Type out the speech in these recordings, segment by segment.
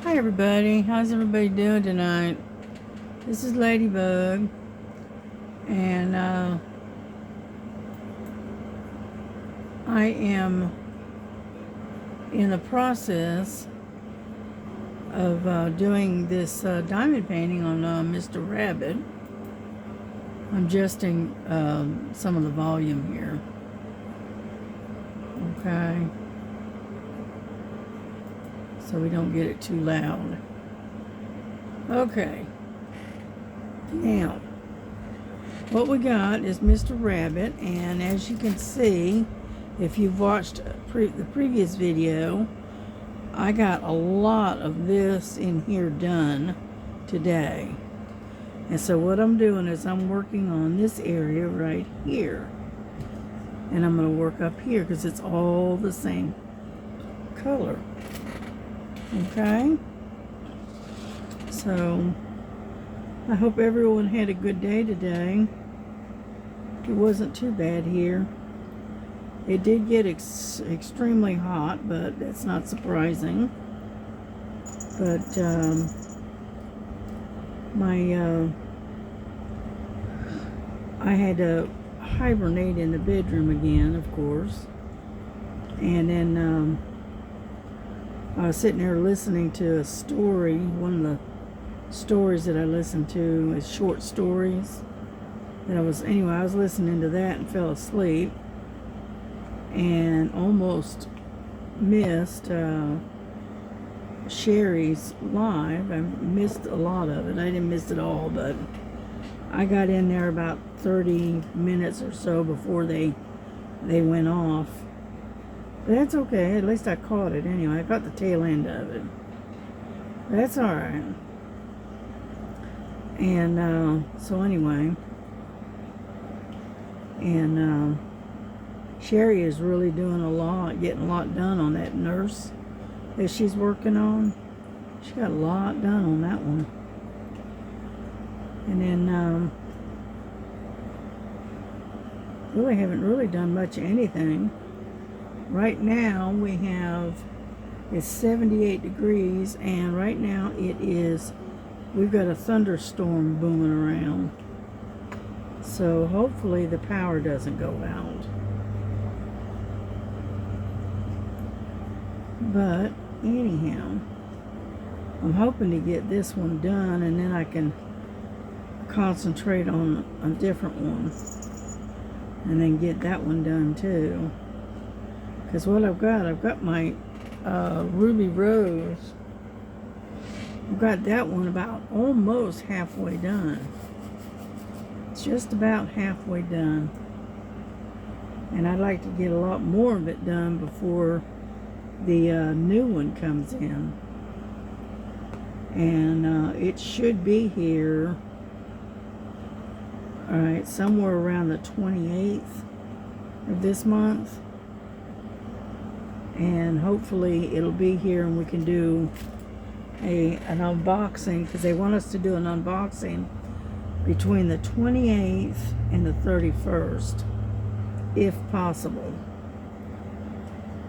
Hi everybody, how's everybody doing tonight? This is Ladybug, and I am in the process of doing this diamond painting on Mr. Rabbit. I'm adjusting some of the volume here. Okay, so we don't get it too loud. Okay, now what we got is Mr. Rabbit, and as you can see, if you've watched the previous video, I got a lot of this in here done today. And so what I'm doing is I'm working on this area right here, and I'm going to work up here because it's all the same color. Okay, so I hope everyone had a good day today. It wasn't too bad here. It did get extremely hot, but that's not surprising. But I had to hibernate in the bedroom again, of course. And then I was sitting there listening to a story. One of the stories that I listened to is short stories. And I was listening to that and fell asleep, and almost missed Sherry's live. I missed a lot of it. I didn't miss it all, but I got in there about 30 minutes or so before they went off. But that's okay. At least I caught it anyway. I got the tail end of it. That's all right. And so anyway, and Sherry is really doing a lot, getting a lot done on that nurse that she's working on. She got a lot done on that one. And then really haven't really done much of anything. Right now it's 78 degrees, and right now we've got a thunderstorm booming around. So hopefully the power doesn't go out. But anyhow, I'm hoping to get this one done, and then I can concentrate on a different one, and then get that one done too. Because what I've got my Ruby Rose. I've got that one about almost halfway done. It's just about halfway done. And I'd like to get a lot more of it done before the new one comes in. And it should be here, alright, somewhere around the 28th of this month. And hopefully it'll be here and we can do an unboxing, because they want us to do an unboxing between the 28th and the 31st, if possible.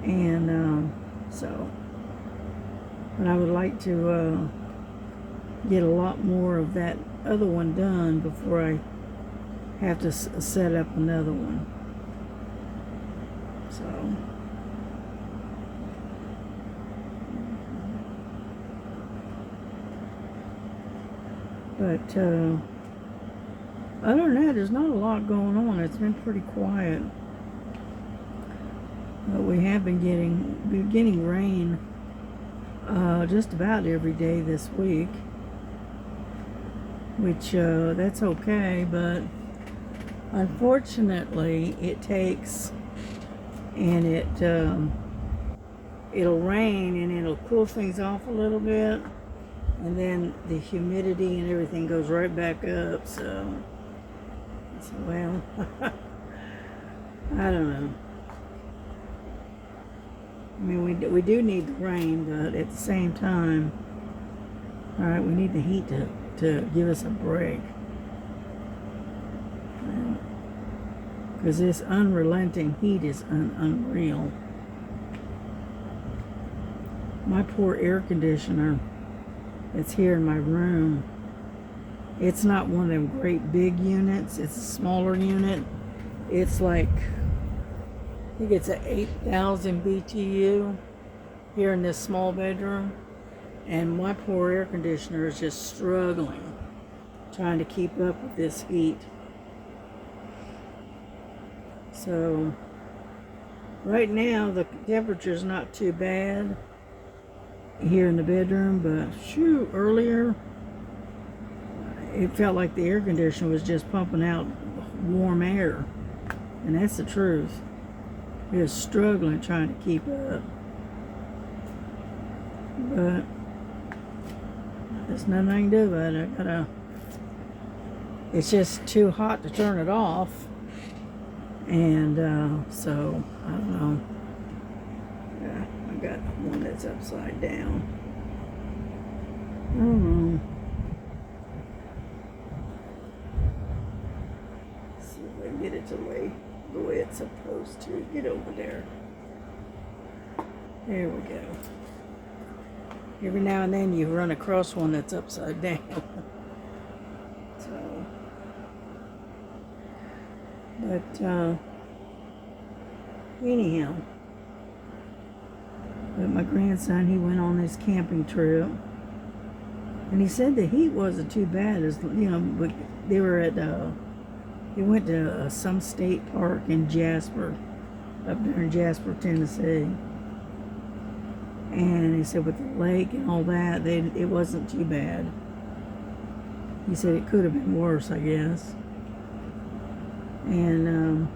And so, but I would like to get a lot more of that other one done before I have to set up another one. So but other than that, there's not a lot going on. It's been pretty quiet. But we have been getting rain just about every day this week, which that's okay, but unfortunately it takes, and it'll rain and it'll cool things off a little bit, and then the humidity and everything goes right back up. So well, I don't know. I mean, we do need the rain, but at the same time, all right, we need the heat to give us a break. Because this unrelenting heat is unreal. My poor air conditioner that's here in my room. It's not one of them great big units. It's a smaller unit. It's like, I think it's an 8,000 BTU here in this small bedroom. And my poor air conditioner is just struggling, trying to keep up with this heat. So right now the temperature's not too bad here in the bedroom, but shoot, earlier it felt like the air conditioner was just pumping out warm air, and that's the truth. It was struggling trying to keep up, but there's nothing I can do about it. It's just too hot to turn it off, and so I don't know. Yeah, I got one that's upside down. I don't know. Let's see if I can get it to lay the way it's supposed to. Get over there. There we go. Every now and then you run across one that's upside down. So, but anyhow, but my grandson, he went on this camping trip, and he said the heat wasn't too bad, as you know. But they were at they went to some state park in Jasper, up there in Jasper, Tennessee. And he said with the lake and all that, it wasn't too bad. He said it could have been worse, I guess. And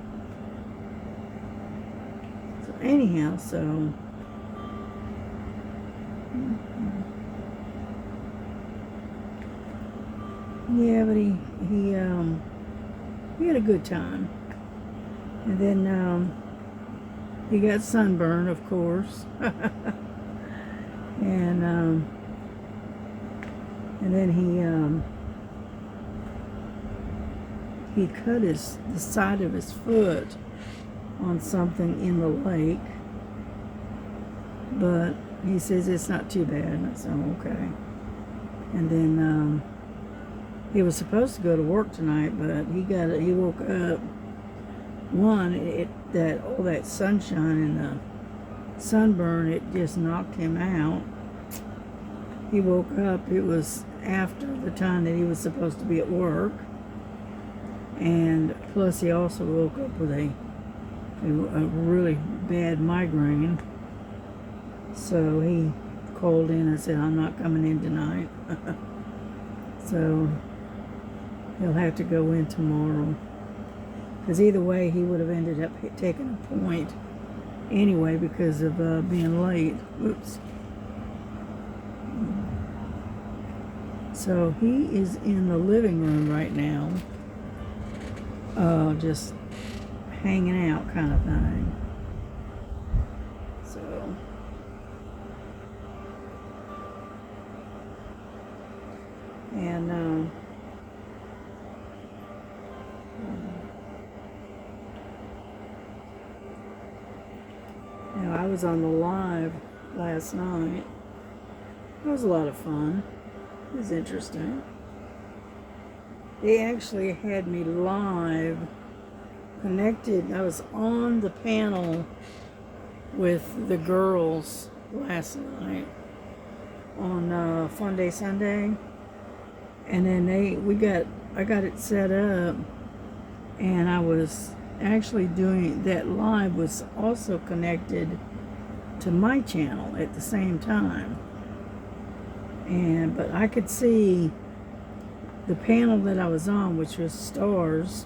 so anyhow, so yeah, but he had a good time. And then he got sunburned, of course. And then he cut the side of his foot on something in the lake, but he says it's not too bad. And I said, oh, okay. And then he was supposed to go to work tonight, but he woke up. All that sunshine and the sunburn, it just knocked him out. He woke up, it was after the time that he was supposed to be at work, and plus he also woke up with a really bad migraine. So he called in and said, I'm not coming in tonight. So he'll have to go in tomorrow, because either way he would have ended up taking a point anyway because of being late. Oops. So he is in the living room right now, just hanging out kind of thing. So and now I was on the live last night. It was a lot of fun. It was interesting. They actually had me live connected. I was on the panel with the girls last night on Fun Day Sunday, and then I got it set up, and I was actually doing that live was also connected to my channel at the same time. But I could see the panel that I was on, which was stars,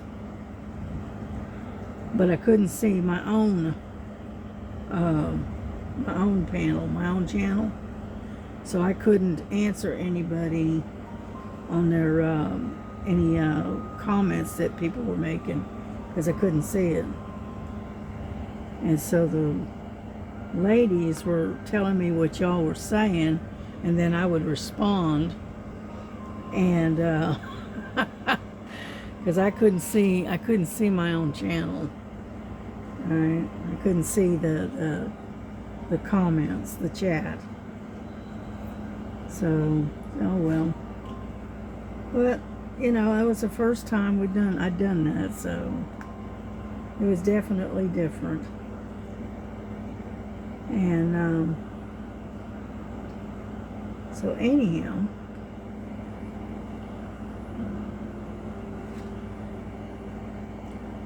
but I couldn't see my own panel, my own channel. So I couldn't answer anybody on their any comments that people were making, because I couldn't see it. And so the ladies were telling me what y'all were saying, and then I would respond, and because I couldn't see my own channel. All right, I couldn't see the comments, the chat. So Oh well. But, you know, that was the first time I'd done that, so it was definitely different. And so anyhow,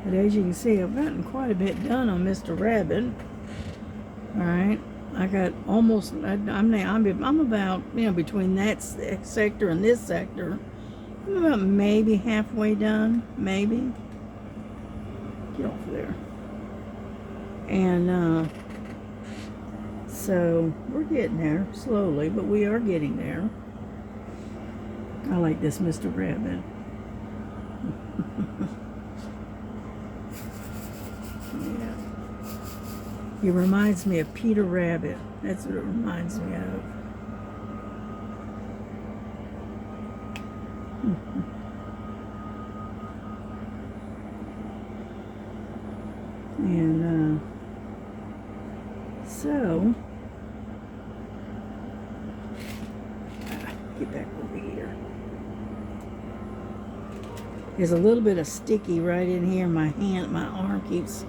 but as you can see, I've gotten quite a bit done on Mr. Rabbit. All right, I got almost. I'm about, you know, between that sector and this sector, I'm about maybe halfway done. Maybe. Get off of there. And so we're getting there slowly, but we are getting there. I like this Mr. Rabbit. Yeah. He reminds me of Peter Rabbit. That's what it reminds me of. And so get back over here. There's a little bit of sticky right in here. My arm keeps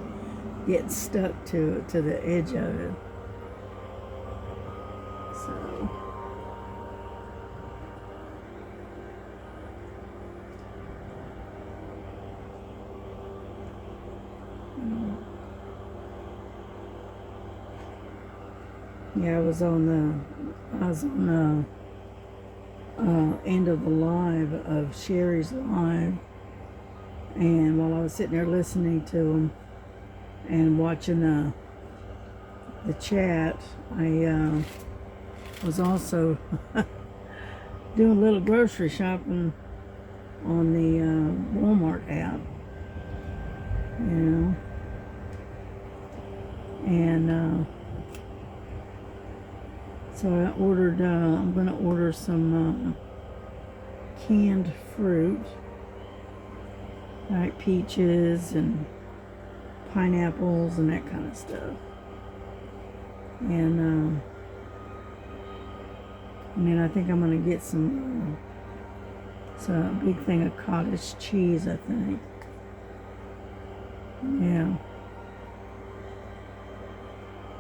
getting stuck to the edge of it. So yeah, I was on the end of the live of Sherry's live, and while I was sitting there listening to them and watching the chat, I was also doing a little grocery shopping on the Walmart app, you know, and so I ordered, I'm going to order some canned fruit, like peaches and pineapples and that kind of stuff. And then I think I'm going to get some, it's a big thing of cottage cheese, I think. Yeah.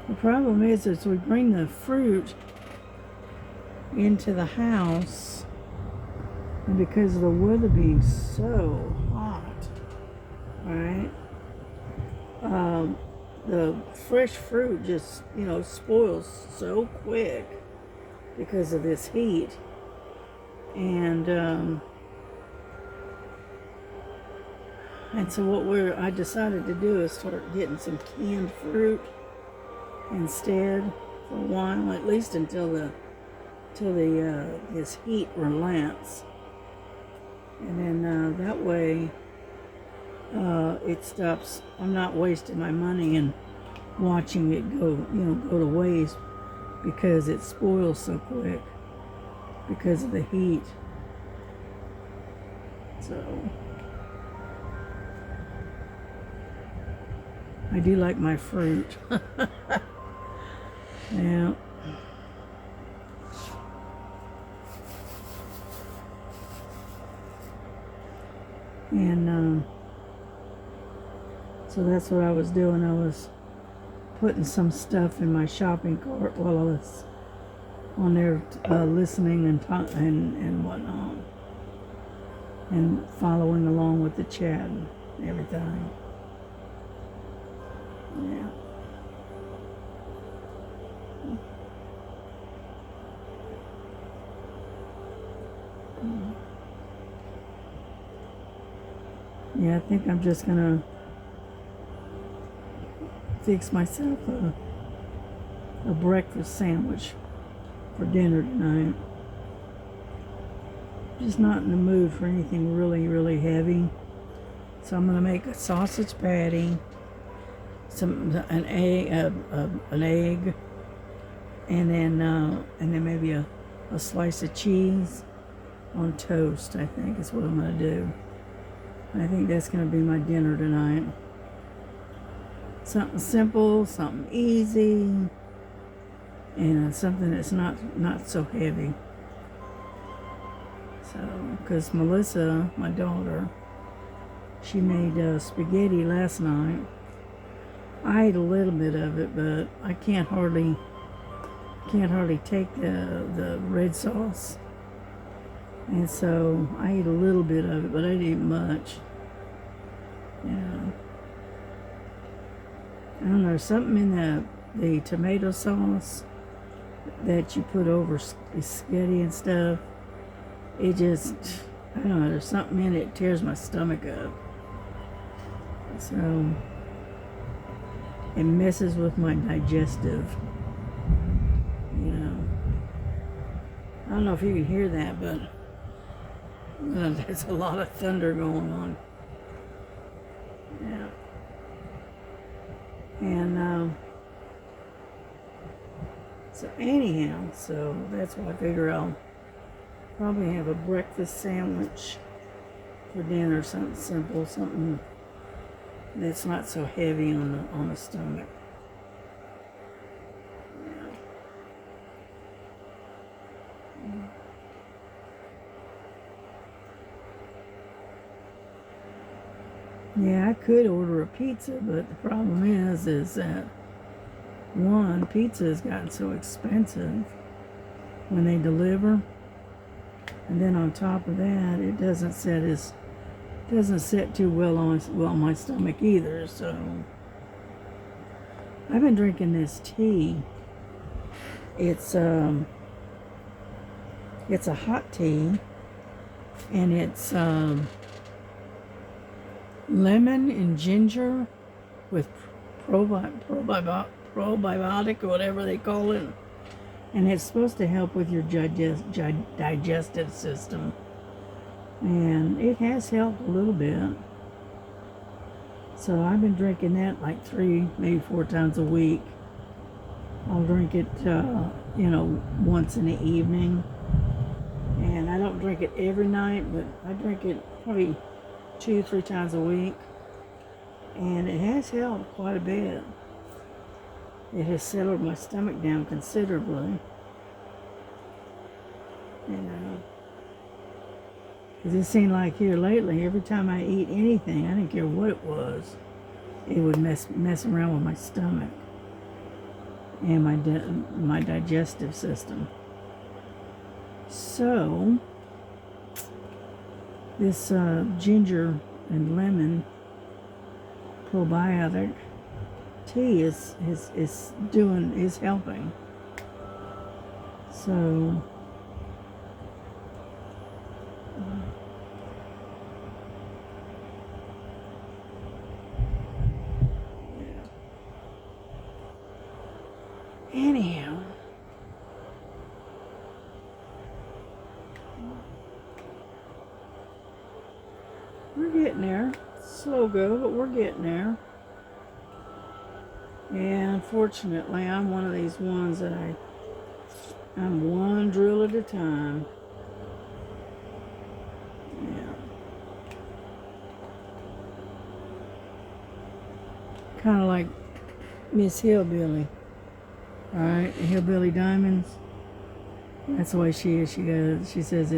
The problem is we bring the fruit into the house, and because of the weather being so hot, right? The fresh fruit just, you know, spoils so quick because of this heat. And so what I decided to do is start getting some canned fruit instead for a while, at least until this heat relents, and then that way it stops. I'm not wasting my money and watching it go to waste because it spoils so quick because of the heat. So I do like my fruit. Yeah. And so that's what I was doing. I was putting some stuff in my shopping cart while I was on there listening and whatnot, and following along with the chat and everything. Yeah. Yeah, I think I'm just gonna fix myself a breakfast sandwich for dinner tonight. Just not in the mood for anything really, really heavy. So I'm gonna make a sausage patty, an egg, and then maybe a slice of cheese on toast. I think is what I'm gonna do. I think that's gonna be my dinner tonight. Something simple, something easy, and something that's not so heavy. So, because Melissa, my daughter, she made spaghetti last night. I ate a little bit of it, but I can't hardly take the red sauce. And so I ate a little bit of it, but I didn't eat much. Yeah. I don't know, something in the tomato sauce that you put over spaghetti and stuff. It just, I don't know, there's something in it that tears my stomach up. So it messes with my digestive. You know, I don't know if you can hear that, but there's a lot of thunder going on. Yeah. And so anyhow, so that's why I figure I'll probably have a breakfast sandwich for dinner, something simple, something that's not so heavy on the stomach. Yeah, I could order a pizza, but the problem is that one, pizza has gotten so expensive when they deliver, and then on top of that, it doesn't set too well on my stomach either. So I've been drinking this tea. It's a hot tea, and it's lemon and ginger with probiotic or whatever they call it, and it's supposed to help with your digestive system, and it has helped a little bit. So I've been drinking that like 3, maybe 4 times a week. I'll drink it once in the evening, and I don't drink it every night, but I drink it probably 2-3 times a week, and it has helped quite a bit. It has settled my stomach down considerably, because it seemed like here lately, every time I eat anything, I didn't care what it was, it would mess around with my stomach and my digestive system. So this ginger and lemon probiotic tea is helping. So anyhow, we're getting there. Slow go, but we're getting there. And unfortunately, I'm one of these ones that I'm one drill at a time. Yeah. Kind of like Miss Hillbilly. Alright, the Hillbilly Diamonds. That's the way she is. She says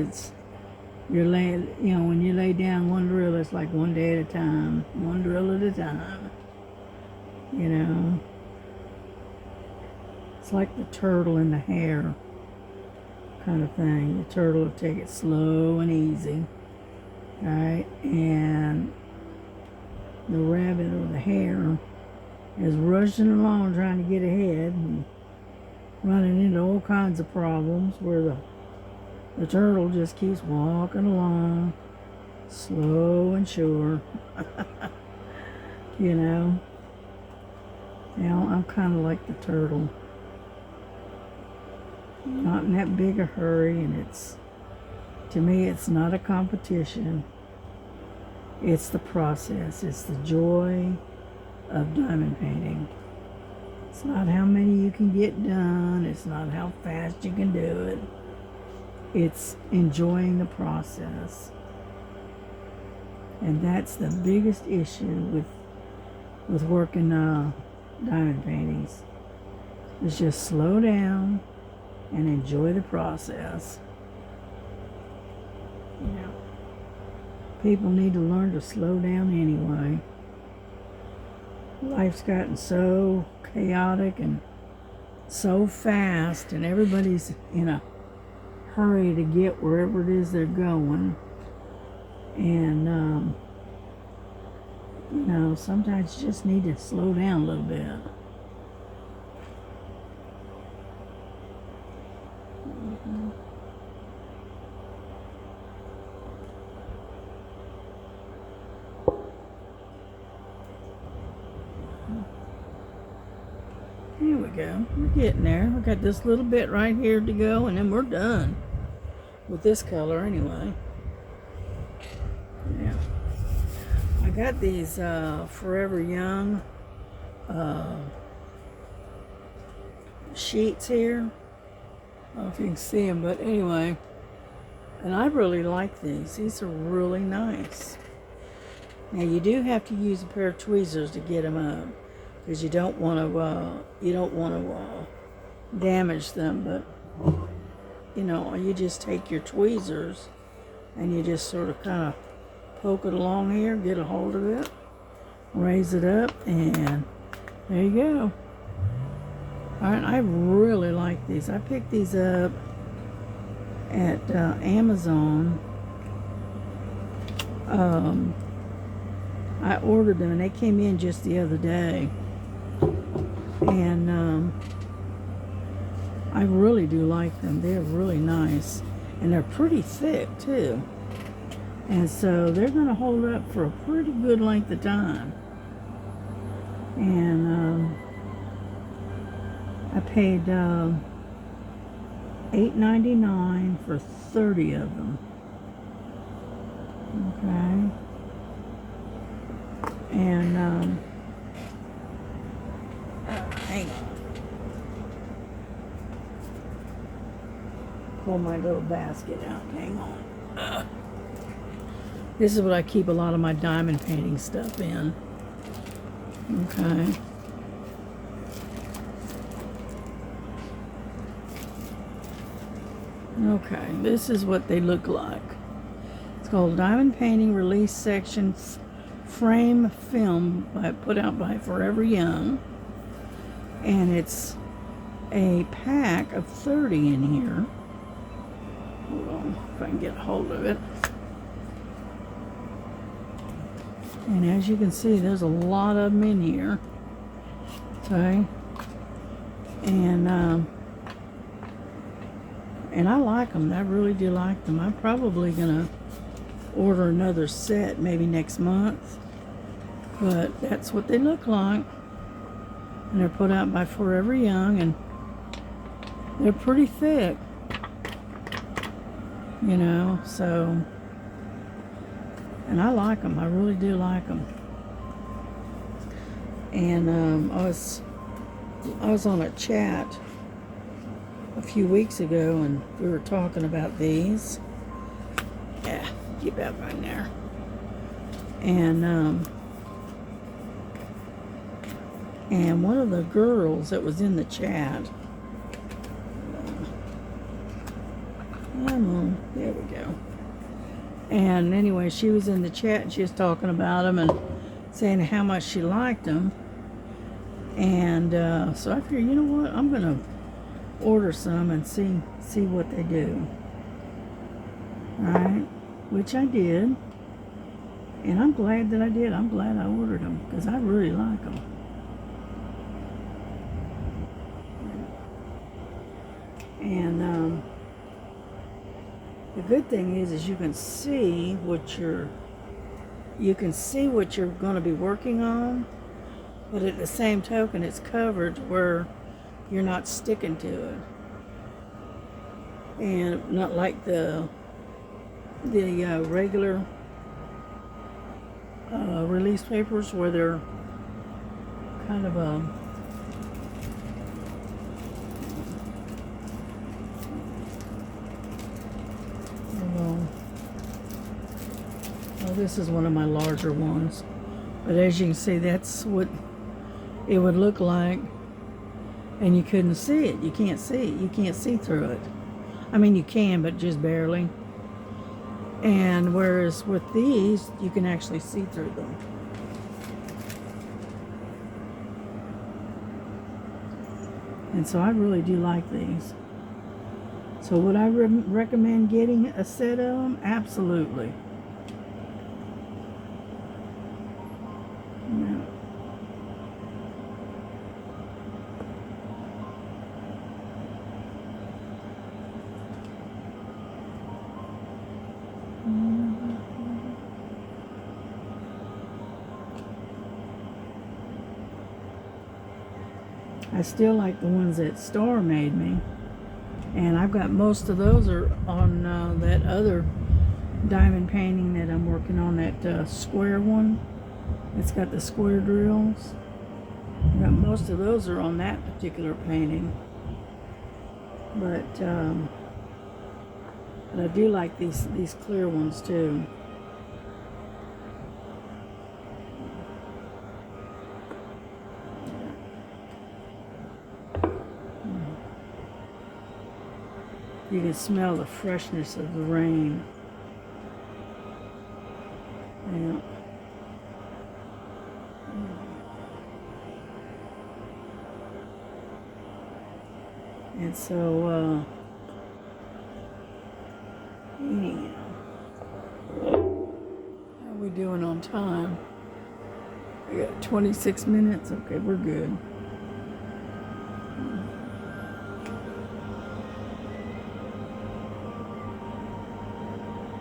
when you lay down one drill, it's like one day at a time. One drill at a time. It's like the turtle in the hare kind of thing. The turtle will take it slow and easy. Right? And the rabbit or the hare is rushing along trying to get ahead and running into all kinds of problems where the turtle just keeps walking along slow and sure. I'm kind of like the turtle, not in that big a hurry, and to me it's not a competition, it's the process, it's the joy of diamond painting. It's not how many you can get done, it's not how fast you can do it, it's enjoying the process. And that's the biggest issue with working diamond paintings, is just slow down and enjoy the process. People need to learn to slow down anyway. Life's gotten so chaotic and so fast, and everybody's in a hurry to get wherever it is they're going. And, you know, sometimes you just need to slow down a little bit. Here we go. We're getting there. We got this little bit right here to go, and then we're done with this color anyway. Yeah. I got these Forever Young sheets here. I don't know if you can see them, but anyway. And I really like these. These are really nice. Now you do have to use a pair of tweezers to get them up, because you don't want to damage them. But you know, you just take your tweezers and you just sort of kind of poke it along here, get a hold of it, raise it up, and there you go. All right, I really like these. I picked these up at Amazon. I ordered them and they came in just the other day, and I really do like them. They're really nice, and they're pretty thick too, and so they're going to hold up for a pretty good length of time. And I paid $8.99 for 30 of them. Okay. And hang on. Pull my little basket out. Hang on. This is what I keep a lot of my diamond painting stuff in. Okay. Okay, this is what they look like. It's called Diamond Painting Release Section Frame Film, put out by Forever Young. And it's a pack of 30 in here. Hold on, if I can get a hold of it. And as you can see, there's a lot of them in here. Okay. And I like them. I really do like them. I'm probably gonna order another set maybe next month. But that's what they look like. And they're put out by Forever Young, and they're pretty thick. You know, so, and I like them. I really do like them. And I was on a chat a few weeks ago, and we were talking about these. Yeah, keep that right there. And one of the girls that was in the chat, there we go. And anyway, she was in the chat and she was talking about them and saying how much she liked them. And so I figured, you know what, I'm gonna order some and see what they do. Alright, which I did, and I'm glad that I did. I'm glad I ordered them, because I really like them. And the good thing is you can see what you're going to be working on, but at the same token, it's covered where you're not sticking to it, and not like the regular release papers where they're kind of well, this is one of my larger ones, but as you can see, that's what it would look like. And you couldn't see it. You can't see it. You can't see through it. I mean, you can, but just barely. And whereas with these, you can actually see through them. And so I really do like these. So would I recommend getting a set of them? Absolutely. Yeah. I still like the ones that Star made me. And I've got most of those are on that other diamond painting that I'm working on, that square one. It's got the square drills. I've got most of those are on that particular painting. But I do like these clear ones too. You can smell the freshness of the rain. Yeah. And so, anyhow, how are we doing on time? We got 26 minutes. Okay, we're good.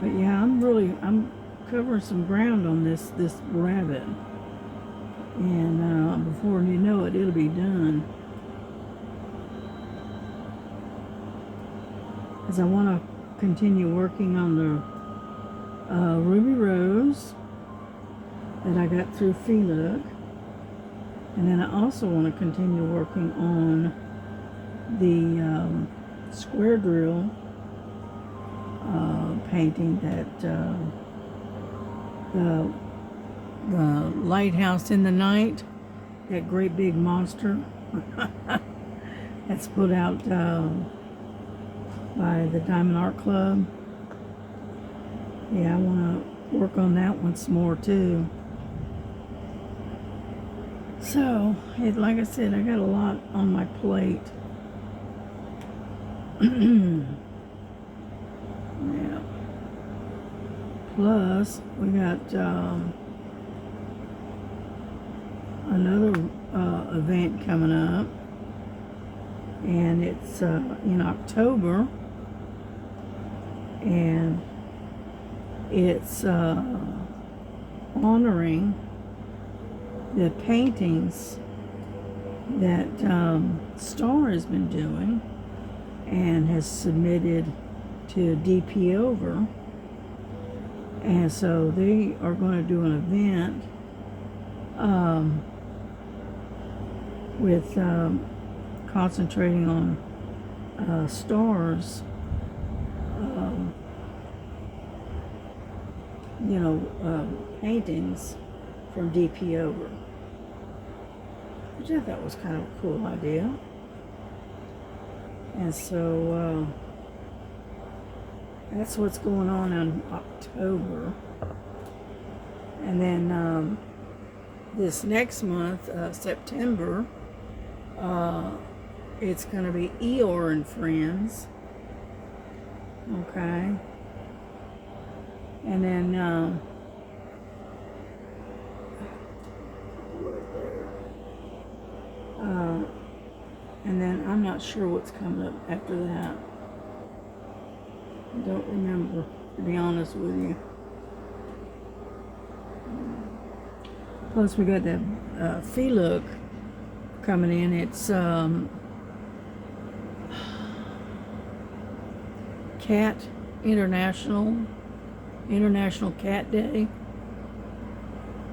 But yeah, I'm covering some ground on this rabbit, and before you know it, it'll be done. Because I want to continue working on the Ruby Rose that I got through Look, and then I also want to continue working on the square drill painting that the lighthouse in the night, that great big monster that's put out by the Diamond Art Club. Yeah, I want to work on that one some more too. So, like I said, I got a lot on my plate. Yeah. Plus, we got another event coming up, and it's in October, and it's honoring the paintings that Star has been doing and has submitted to DP Over. And so they are going to do an event with concentrating on Star's paintings from DP Over, which I thought was kind of a cool idea. And so that's what's going on in October. And then this next month, September, it's going to be Eeyore and Friends. Okay. And then I'm not sure what's coming up after that. I don't remember, to be honest with you. Plus, we got that Look coming in. It's Cat International Cat Day.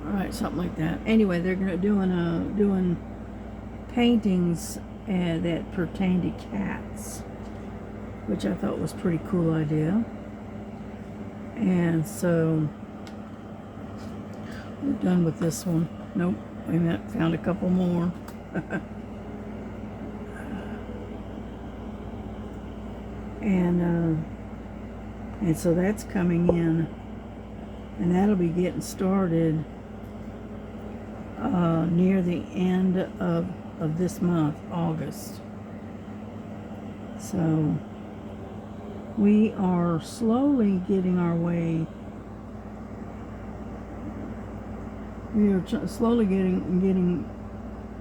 All right, something like that. Anyway, they're doing paintings that pertain to cats, which I thought was a pretty cool idea. And so we're done with this one. Nope, wait a minute, found a couple more. And And so that's coming in, and that'll be getting started near the end of this month, August. So we are slowly getting our way. We are slowly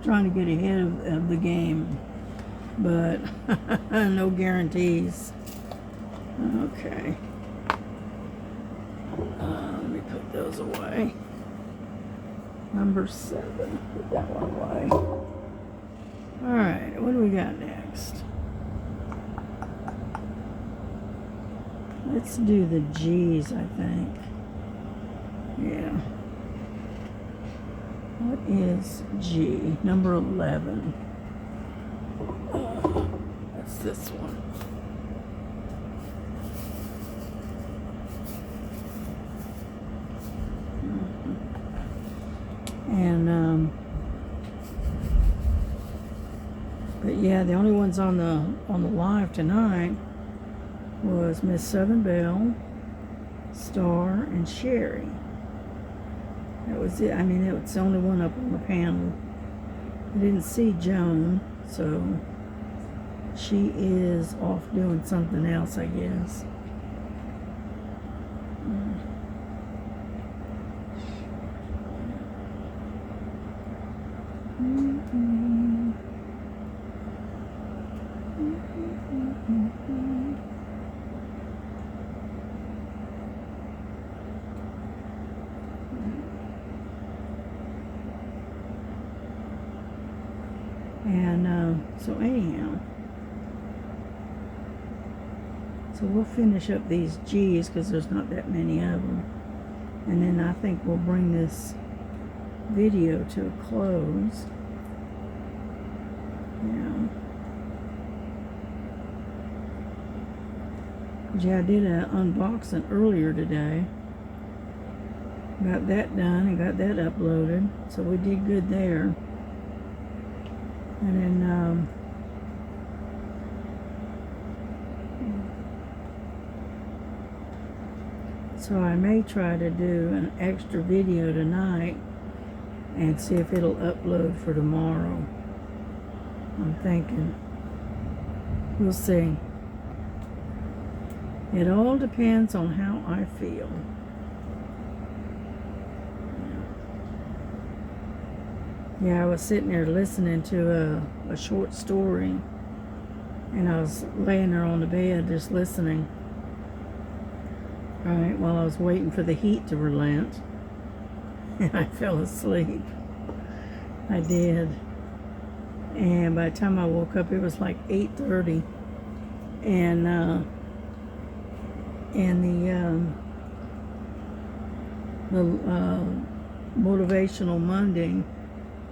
trying to get ahead of the game, but no guarantees. Okay. Let me put those away. Number 7. Put that one away. All right. What do we got next? Let's do the G's, I think. Yeah. What is G? Number 11. That's this one. And but yeah, the only ones on the live tonight was Miss Southern Belle, Star, and Sherry. That was it. I mean, it was the only one up on the panel. I didn't see Joan, so she is off doing something else, I guess. And so anyhow, so we'll finish up these G's because there's not that many of them, and then I think we'll bring this video to a close. Yeah, I did an unboxing earlier today. Got that done and got that uploaded, so we did good there. And then so I may try to do an extra video tonight and see if it'll upload for tomorrow. I'm thinking. We'll see. It all depends on how I feel. Yeah, I was sitting there listening to a short story, and I was laying there on the bed just listening. Right, while I was waiting for the heat to relent, and I fell asleep. I did. And by the time I woke up, it was like 8:30, and the Motivational Monday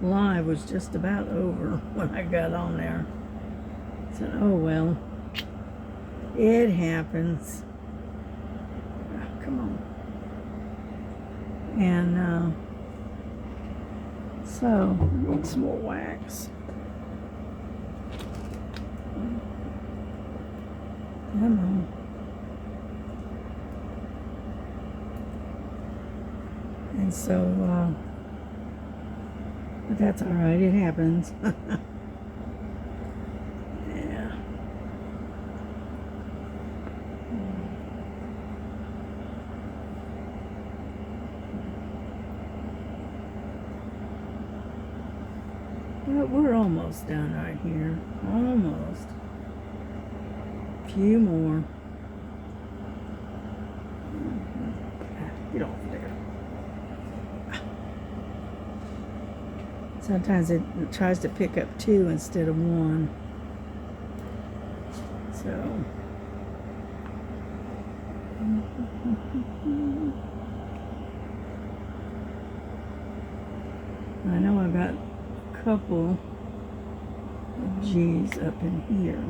live was just about over when I got on there. I said, oh well, it happens. Oh, come on. And so I need some more wax. Come on. And so but that's all right, it happens. Yeah. But we're almost done right here. Almost. A few more. Get off there. Sometimes it tries to pick up 2 instead of 1. So. I know I got a couple of G's up in here.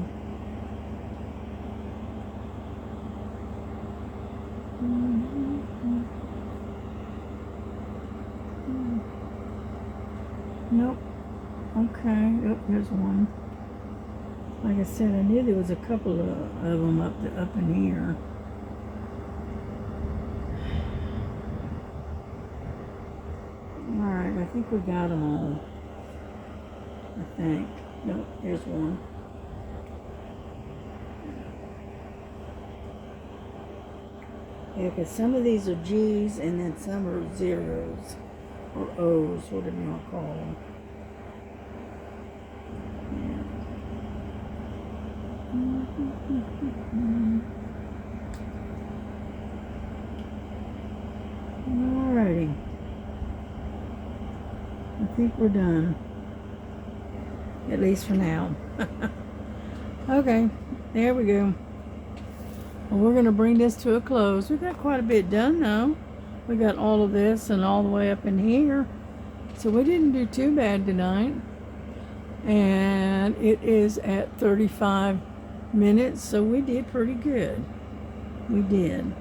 Nope. Okay. Yep, there's one. Like I said, I knew there was a couple of them up in here. Alright, I think we got them all. I think. Nope, here's one. Yeah, because some of these are G's and then some are zeros or O's, whatever you want to call them. Alrighty. I think we're done. At least for now. Okay, there we go. Well, we're going to bring this to a close. We got quite a bit done though. We got all of this and all the way up in here. So we didn't do too bad tonight. And it is at 35 minutes, so we did pretty good. We did.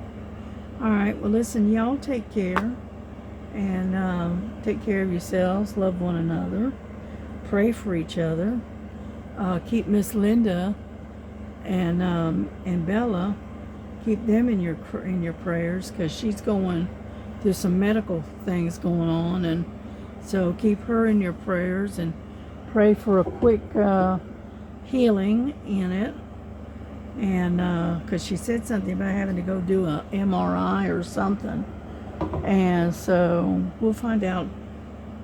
Alright, well listen, y'all take care. And take care of yourselves. Love one another. Pray for each other. Keep Miss Linda and Bella, keep them in your prayers, because she's going through some medical things going on, and so keep her in your prayers and pray for a quick healing in it. And because she said something about having to go do a MRI or something, and so we'll find out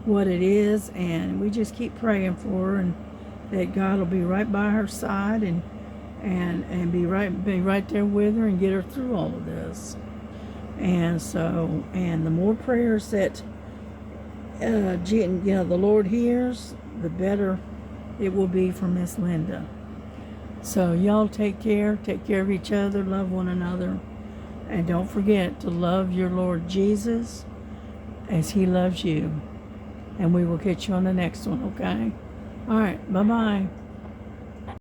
what it is, and we just keep praying for her, and that God will be right by her side and be right there with her and get her through all of this. And so, and the more prayers that the Lord hears, the better it will be for Miss Linda. So y'all take care of each other, love one another, and don't forget to love your Lord Jesus as he loves you. And we will catch you on the next one, okay? All right, bye-bye.